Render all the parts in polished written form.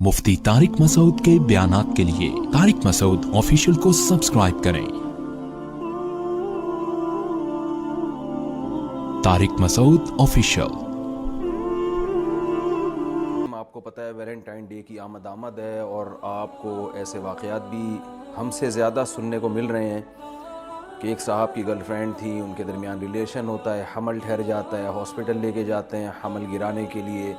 मुफ्ती तारिक मसूद के बयानात के लिए तारिक मसूद ऑफिशियल को सब्सक्राइब करें। तारिक मसूद ऑफिशियल। आपको पता है वैलेंटाइन डे की आमद है और आपको ऐसे वाक़यात भी हमसे ज़्यादा सुनने को मिल रहे हैं कि एक साहब की गर्लफ्रेंड थी, उनके दरमियान रिलेशन होता है, हमल ठहर जाता है, हॉस्पिटल लेके जाते हैं हमल गिराने के लिए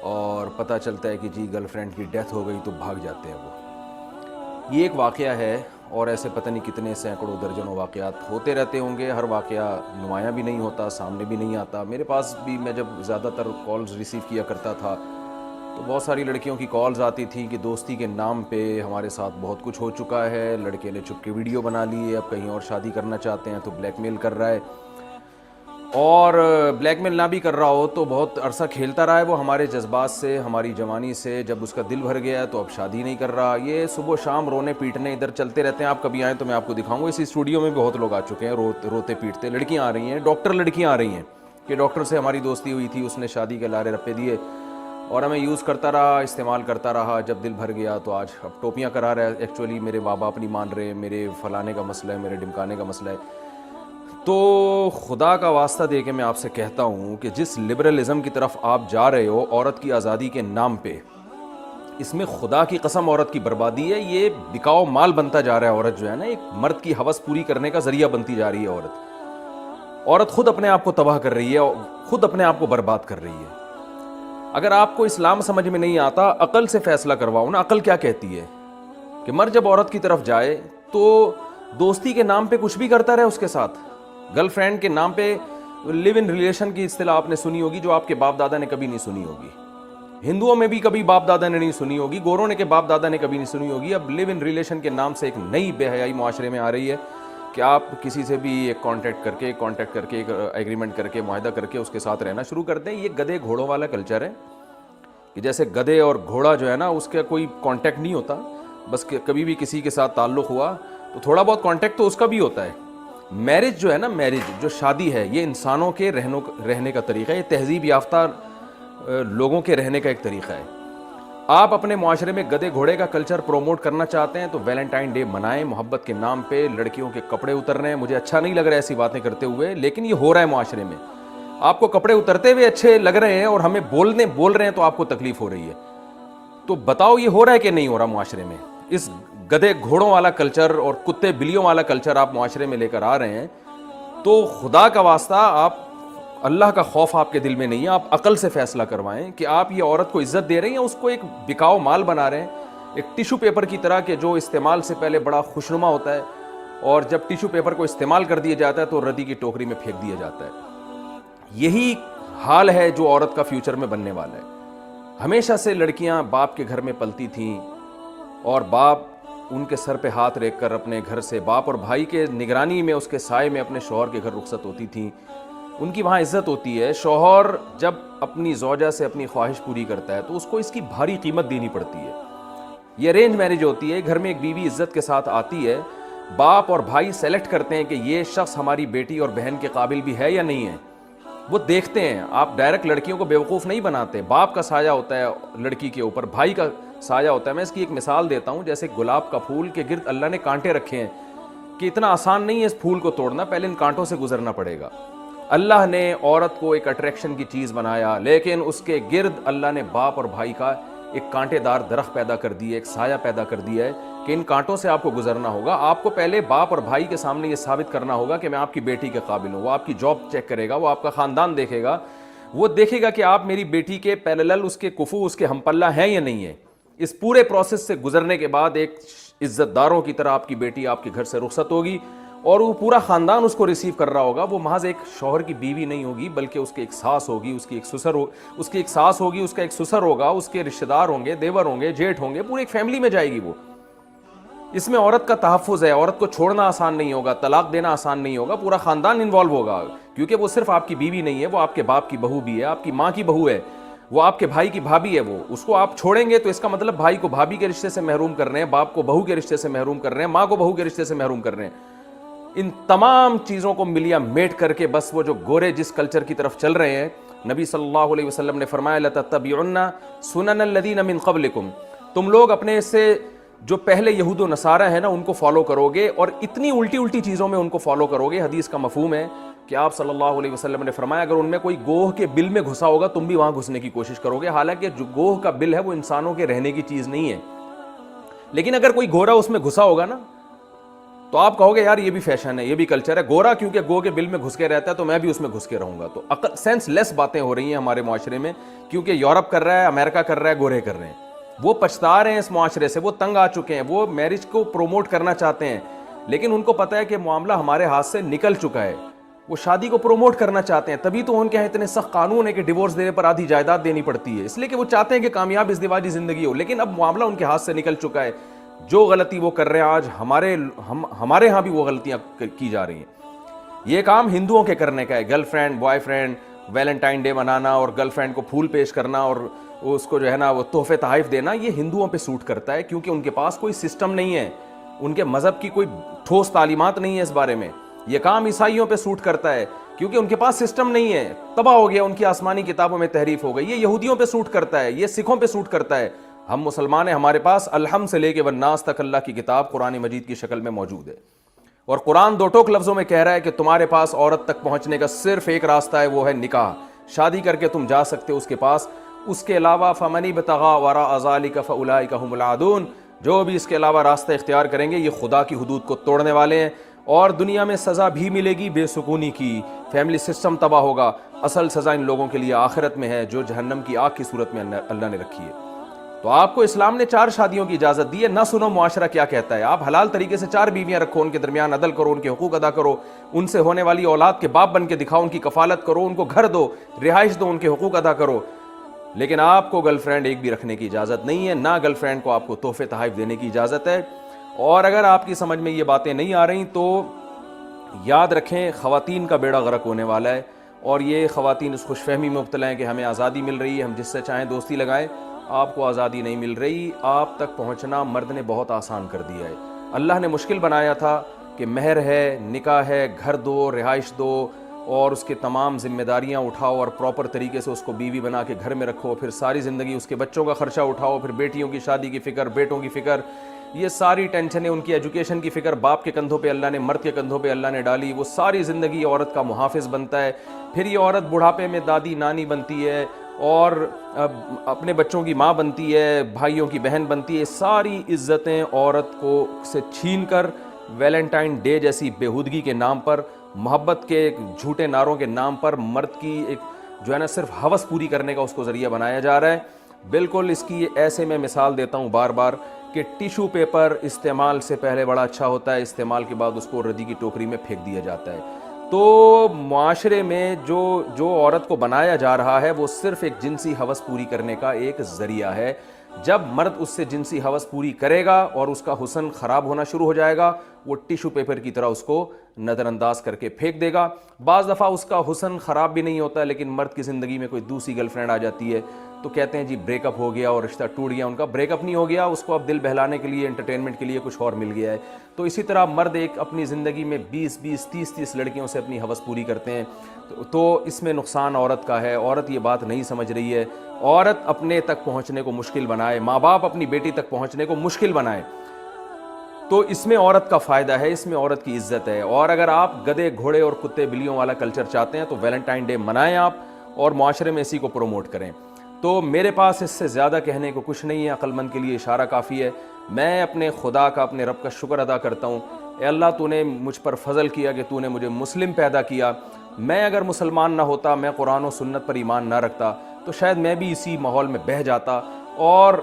और पता चलता है कि जी गर्लफ्रेंड की डेथ हो गई तो भाग जाते हैं वो। ये एक वाक़या है और ऐसे पता नहीं कितने सैकड़ों दर्जनों वाक़यात होते रहते होंगे। हर वाक़या नुमायाँ भी नहीं होता, सामने भी नहीं आता। मेरे पास भी मैं जब ज़्यादातर कॉल्स रिसीव किया करता था तो बहुत सारी लड़कियों की कॉल्स आती थी कि दोस्ती के नाम पे हमारे साथ बहुत कुछ हो चुका है, लड़के ने चुपके वीडियो बना ली है, अब कहीं और शादी करना चाहते हैं तो ब्लैकमेल कर रहा है, और ब्लैकमेल ना भी कर रहा हो तो बहुत अरसा खेलता रहा है वो हमारे जज्बात से, हमारी जवानी से। जब उसका दिल भर गया तो अब शादी नहीं कर रहा। ये सुबह शाम रोने पीटने इधर चलते रहते हैं। आप कभी आएँ तो मैं आपको दिखाऊंगा। इस स्टूडियो में बहुत लोग आ चुके हैं रोते पीटते। लड़कियाँ आ रही हैं, डॉक्टर लड़कियाँ आ रही हैं कि डॉक्टर से हमारी दोस्ती हुई थी, उसने शादी के लारे रप्पे दिए और हमें यूज़ करता रहा, इस्तेमाल करता रहा। जब दिल भर गया तो आज अब टोपियाँ करा रहा है। एक्चुअली मेरे माँ बाप नहीं मान रहे, मेरे फलाने का मसला है, मेरे ढिमकाने का मसला है। तो खुदा का वास्ता दे के मैं आपसे कहता हूँ कि जिस लिबरलिज़म की तरफ आप जा रहे हो औरत की आज़ादी के नाम पे, इसमें खुदा की कसम औरत की बर्बादी है। ये बिकाऊ माल बनता जा रहा है। औरत जो है ना, एक मर्द की हवस पूरी करने का ज़रिया बनती जा रही है। औरत खुद अपने आप को तबाह कर रही है और खुद अपने आप को बर्बाद कर रही है। अगर आपको इस्लाम समझ में नहीं आता, अकल से फैसला करवाओ ना। अकल क्या कहती है कि मर्द जब औरत की तरफ जाए तो दोस्ती के नाम पे कुछ भी करता रहे उसके साथ। गर्लफ्रेंड के नाम पे लिव इन रिलेशन की इस्तिलाह आपने सुनी होगी, जो आपके बाप दादा ने कभी नहीं सुनी होगी। हिंदुओं में भी कभी बाप दादा ने नहीं सुनी होगी, गोरों ने के बाप दादा ने कभी नहीं सुनी होगी। अब लिव इन रिलेशन के नाम से एक नई बेहयाई मुआशरे में आ रही है कि आप किसी से भी एक कांटेक्ट करके एक एग्रीमेंट करके मुआहदा करके उसके साथ रहना शुरू कर दें। ये गधे घोड़ों वाला कल्चर है कि जैसे गधे और घोड़ा जो है ना, उसका कोई कांटेक्ट नहीं होता। बस कभी भी किसी के साथ ताल्लुक़ हुआ तो थोड़ा बहुत कांटेक्ट तो उसका भी होता है। मैरिज जो है ना, मैरिज जो शादी है, ये इंसानों के रहने का तरीक़ा है। ये तहजीब याफ्ता लोगों के रहने का एक तरीक़ा है। आप अपने मुआशरे में गधे घोड़े का कल्चर प्रोमोट करना चाहते हैं तो वैलेंटाइन डे मनाएं। मोहब्बत के नाम पे लड़कियों के कपड़े उतर रहे हैं। मुझे अच्छा नहीं लग रहा है ऐसी बातें करते हुए, लेकिन ये हो रहा है मुआशरे में। आपको कपड़े उतरते हुए अच्छे लग रहे हैं और हमें बोल रहे हैं तो आपको तकलीफ हो रही है। तो बताओ ये हो रहा है कि नहीं हो रहा मुआशरे में? इस गधे घोड़ों वाला कल्चर और कुत्ते बिल्लियों वाला कल्चर आप मुआशरे में लेकर आ रहे हैं तो खुदा का वास्ता, आप अल्लाह का खौफ आपके दिल में नहीं है। आप अकल से फैसला करवाएं कि आप ये औरत को इज्जत दे रहे हैं या उसको एक बिकाऊ माल बना रहे हैं, एक टिश्यू पेपर की तरह के जो इस्तेमाल से पहले बड़ा खुशनुमा होता है और जब टिश्यू पेपर को इस्तेमाल कर दिया जाता है तो रद्दी की टोकरी में फेंक दिया जाता है। यही हाल है जो औरत का फ्यूचर में बनने वाला है। हमेशा से लड़कियां बाप के घर में पलती थीं और बाप उनके सर पे हाथ रख कर अपने घर से, बाप और भाई के निगरानी में, उसके साए में अपने शौहर के घर रुखसत होती थीं। उनकी वहाँ इज्जत होती है। शौहर जब अपनी ज़ौजा से अपनी ख्वाहिश पूरी करता है तो उसको इसकी भारी कीमत देनी पड़ती है। ये अरेंज मैरिज होती है। घर में एक बीवी इज्जत के साथ आती है। बाप और भाई सेलेक्ट करते हैं कि ये शख्स हमारी बेटी और बहन के काबिल भी है या नहीं है। वो देखते हैं। आप डायरेक्ट लड़कियों को बेवकूफ़ नहीं बनाते। बाप का साया होता है लड़की के ऊपर, भाई का साया होता है। मैं इसकी एक मिसाल देता हूँ। जैसे गुलाब का फूल के गिर्द अल्लाह ने कांटे रखे हैं कि इतना आसान नहीं है इस फूल को तोड़ना, पहले इन कांटों से गुजरना पड़ेगा। अल्लाह ने औरत को एक अट्रैक्शन की चीज़ बनाया, लेकिन उसके गिर्द अल्लाह ने बाप और भाई का एक कांटेदार दरख्त पैदा कर दिया, एक साया पैदा कर दिया है कि इन कांटों से आपको गुजरना होगा। आपको पहले बाप और भाई के सामने ये साबित करना होगा कि मैं आपकी बेटी के काबिल हूँ। वो आपकी जॉब चेक करेगा, वो आपका ख़ानदान देखेगा, वो देखेगा कि आप मेरी बेटी के पैरेलल, उसके कुफू, उसके हमपल्ला हैं या नहीं है। इस पूरे प्रोसेस से गुजरने के बाद एक इज्जतदारों की तरह आपकी बेटी आपके घर से रुखसत होगी और वो पूरा ख़ानदान उसको रिसीव कर रहा होगा। वो महज एक शौहर की बीवी नहीं होगी, बल्कि उसकी एक सास होगी, उसकी एक सास होगी, उसका एक ससुर होगा, उसके रिश्तेदार होंगे, देवर होंगे, जेठ होंगे, पूरी एक फैमिली में जाएगी वो। इसमें औरत का तहफ़्फ़ुज़ है। औरत को छोड़ना आसान नहीं होगा, तलाक देना आसान नहीं होगा, पूरा ख़ानदान इन्वॉल्व होगा, क्योंकि वो सिर्फ आपकी बीवी नहीं है, वो आपके बाप की बहू भी है, आपकी माँ की बहू है, वो आपके भाई की भाभी है। वो उसको आप छोड़ेंगे तो इसका मतलब भाई को भाभी के रिश्ते से महरूम कर रहे हैं, बाप को बहू के रिश्ते से महरूम कर रहे हैं, माँ को बहू के रिश्ते से महरूम कर रहे हैं। इन तमाम चीज़ों को मिलिया मेट करके बस वो जो गोरे जिस कल्चर की तरफ चल रहे हैं نبی صلی اللہ علیہ وسلم نے فرمایا لَتَتَّبِعُنَّ سُنَنَ الَّذِينَ مِن قَبْلِكُمْ، تم لوگ اپنے سے جو پہلے یہود و نصارہ ہیں نا ان کو فالو کرو گے، اور اتنی الٹی چیزوں میں ان کو فالو کرو گے۔ حدیث کا مفہوم ہے کہ آپ صلی اللہ علیہ وسلم نے فرمایا اگر ان میں کوئی گوہ کے بل میں گھسا ہوگا تم بھی وہاں گھسنے کی کوشش کرو گے، حالانکہ جو گوہ کا بل ہے وہ انسانوں کے رہنے کی چیز نہیں ہے، لیکن اگر کوئی گورا اس میں گھسا ہوگا نا تو آپ کہو گے یار یہ بھی فیشن ہے، یہ بھی کلچر ہے، گورا کیونکہ گو کے بل میں گھس کے رہتا ہے تو میں بھی اس میں گھس کے رہوں گا۔ تو عقل سینس لیس باتیں ہو رہی ہیں ہمارے معاشرے میں، کیونکہ یورپ کر رہا ہے، امریکہ کر رہا ہے، گورے کر رہے ہیں، وہ پچھتا رہے ہیں اس معاشرے سے، وہ تنگ آ چکے ہیں، وہ میرج کو پروموٹ کرنا چاہتے ہیں، لیکن ان کو پتہ ہے کہ معاملہ ہمارے ہاتھ سے نکل چکا ہے، وہ شادی کو پروموٹ کرنا چاہتے ہیں، تبھی تو ان کے یہاں اتنے سخت قانون ہے کہ ڈیورس دینے پر آدھی جائیداد دینی پڑتی ہے، اس لیے کہ وہ چاہتے ہیں کہ کامیاب ازدواجی زندگی ہو، لیکن اب معاملہ ان کے ہاتھ سے نکل چکا ہے۔ جو غلطی وہ کر رہے ہیں آج ہمارے ہاں بھی وہ غلطیاں کی جا رہی ہیں۔ یہ کام ہندوؤں کے کرنے کا ہے، girl friend boy friend Valentine day منانا اور گرل فرینڈ کو پھول پیش کرنا اور اس کو جو ہے نا وہ تحفے تحائف دینا، یہ ہندوؤں پہ سوٹ کرتا ہے، کیونکہ ان کے پاس کوئی سسٹم نہیں ہے، ان کے مذہب کی کوئی ٹھوس تعلیمات نہیں ہے اس بارے میں۔ یہ کام عیسائیوں پہ سوٹ کرتا ہے کیونکہ ان کے پاس سسٹم نہیں ہے، تباہ ہو گیا، ان کی آسمانی کتابوں میں تحریف ہو گئی۔ یہ یہودیوں پہ سوٹ کرتا ہے، یہ سکھوں پہ سوٹ کرتا ہے۔ ہم مسلمان ہیں، ہمارے پاس الحم سے لے کے والناس تک اللہ کی کتاب قرآن مجید کی شکل میں موجود ہے، اور قرآن دو ٹوک لفظوں میں کہہ رہا ہے کہ تمہارے پاس عورت تک پہنچنے کا صرف ایک راستہ ہے، وہ ہے نکاح، شادی کر کے تم جا سکتے ہو اس کے پاس، اس کے علاوہ فمن ابتغى وراء ذلك فاولئک هم العادون، جو بھی اس کے علاوہ راستہ اختیار کریں گے یہ خدا کی حدود کو توڑنے والے ہیں، اور دنیا میں سزا بھی ملے گی بے سکونی کی، فیملی سسٹم تباہ ہوگا۔ اصل سزا ان لوگوں کے لیے آخرت میں ہے جو جہنم کی آگ کی صورت میں اللہ نے رکھی ہے۔ تو آپ کو اسلام نے 4 شادیوں کی اجازت دی ہے، نہ سنو معاشرہ کیا کہتا ہے، آپ حلال طریقے سے 4 بیویاں رکھو، ان کے درمیان عدل کرو، ان کے حقوق ادا کرو، ان سے ہونے والی اولاد کے باپ بن کے دکھاؤ، ان کی کفالت کرو، ان کو گھر دو، رہائش دو، ان کے حقوق ادا کرو، لیکن آپ کو گرل فرینڈ ایک بھی رکھنے کی اجازت نہیں ہے، نہ گرل فرینڈ کو آپ کو تحفے تحائف دینے کی اجازت ہے۔ اور اگر آپ کی سمجھ میں یہ باتیں نہیں آ رہی تو یاد رکھیں خواتین کا بیڑا غرق ہونے والا ہے، اور یہ خواتین اس خوش فہمی میں مبتلا ہیں کہ ہمیں آزادی مل رہی ہے، ہم جس سے چاہیں دوستی لگائیں، آپ کو آزادی نہیں مل رہی۔ آپ تک پہنچنا مرد نے بہت آسان کر دیا ہے، اللہ نے مشکل بنایا تھا کہ مہر ہے، نکاح ہے، گھر دو، رہائش دو، اور اس کے تمام ذمہ داریاں اٹھاؤ اور پراپر طریقے سے اس کو بیوی بنا کے گھر میں رکھو، پھر ساری زندگی اس کے بچوں کا خرچہ اٹھاؤ، پھر بیٹیوں کی شادی کی فکر، بیٹوں کی فکر، یہ ساری ٹینشنیں، ان کی ایجوکیشن کی فکر باپ کے کندھوں پہ اللہ نے، مرد کے کندھوں پہ اللہ نے ڈالی، وہ ساری زندگی عورت کا محافظ بنتا ہے، پھر یہ عورت بڑھاپے میں دادی نانی بنتی ہے اور اپنے بچوں کی ماں بنتی ہے، بھائیوں کی بہن بنتی ہے، ساری عزتیں عورت کو سے چھین کر ویلنٹائن ڈے جیسی بےہودگی کے نام پر، محبت کے جھوٹے نعروں کے نام پر مرد کی ایک جو ہے نا صرف ہوس پوری کرنے کا اس کو ذریعہ بنایا جا رہا ہے۔ بالکل اس کی ایسے میں مثال دیتا ہوں بار بار کہ ٹیشو پیپر استعمال سے پہلے بڑا اچھا ہوتا ہے، استعمال کے بعد اس کو ردی کی ٹوکری میں پھینک دیا جاتا ہے۔ تو معاشرے میں جو عورت کو بنایا جا رہا ہے وہ صرف ایک جنسی ہوس پوری کرنے کا ایک ذریعہ ہے۔ جب مرد اس سے جنسی ہوس پوری کرے گا اور اس کا حسن خراب ہونا شروع ہو جائے گا، وہ ٹیشو پیپر کی طرح اس کو نظر انداز کر کے پھینک دے گا۔ بعض دفعہ اس کا حسن خراب بھی نہیں ہوتا، لیکن مرد کی زندگی میں کوئی دوسری گرل فرینڈ آ جاتی ہے تو کہتے ہیں جی بریک اپ ہو گیا اور رشتہ ٹوٹ گیا۔ ان کا بریک اپ نہیں ہو گیا، اس کو اب دل بہلانے کے لیے، انٹرٹینمنٹ کے لیے کچھ اور مل گیا ہے۔ تو اسی طرح مرد ایک اپنی زندگی میں 20 30 لڑکیوں سے اپنی ہوس پوری کرتے ہیں، تو اس میں نقصان عورت کا ہے۔ عورت یہ بات نہیں سمجھ رہی ہے، عورت اپنے تک پہنچنے کو مشکل بنائے، ماں باپ اپنی بیٹی تک پہنچنے کو مشکل بنائے، تو اس میں عورت کا فائدہ ہے، اس میں عورت کی عزت ہے۔ اور اگر آپ گدھے گھوڑے اور کتے بلیوں والا کلچر چاہتے ہیں تو ویلنٹائن ڈے منائیں آپ، اور معاشرے میں اسی کو پروموٹ کریں۔ تو میرے پاس اس سے زیادہ کہنے کو کچھ نہیں ہے، عقل مند کے لیے اشارہ کافی ہے۔ میں اپنے خدا کا، اپنے رب کا شکر ادا کرتا ہوں، اے اللہ تو نے مجھ پر فضل کیا کہ تو نے مجھے مسلم پیدا کیا۔ میں اگر مسلمان نہ ہوتا، میں قرآن و سنت پر ایمان نہ رکھتا، تو شاید میں بھی اسی ماحول میں بہہ جاتا، اور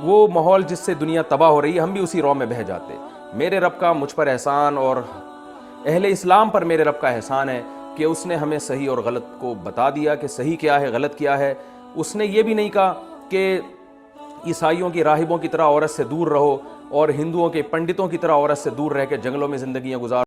وہ ماحول جس سے دنیا تباہ ہو رہی ہے ہم بھی اسی رو میں بہہ جاتے۔ میرے رب کا مجھ پر احسان، اور اہل اسلام پر میرے رب کا احسان ہے کہ اس نے ہمیں صحیح اور غلط کو بتا دیا کہ صحیح کیا ہے، غلط کیا ہے۔ اس نے یہ بھی نہیں کہا کہ عیسائیوں کی راہبوں کی طرح عورت سے دور رہو اور ہندوؤں کے پنڈتوں کی طرح عورت سے دور رہ کے جنگلوں میں زندگیاں گزارو۔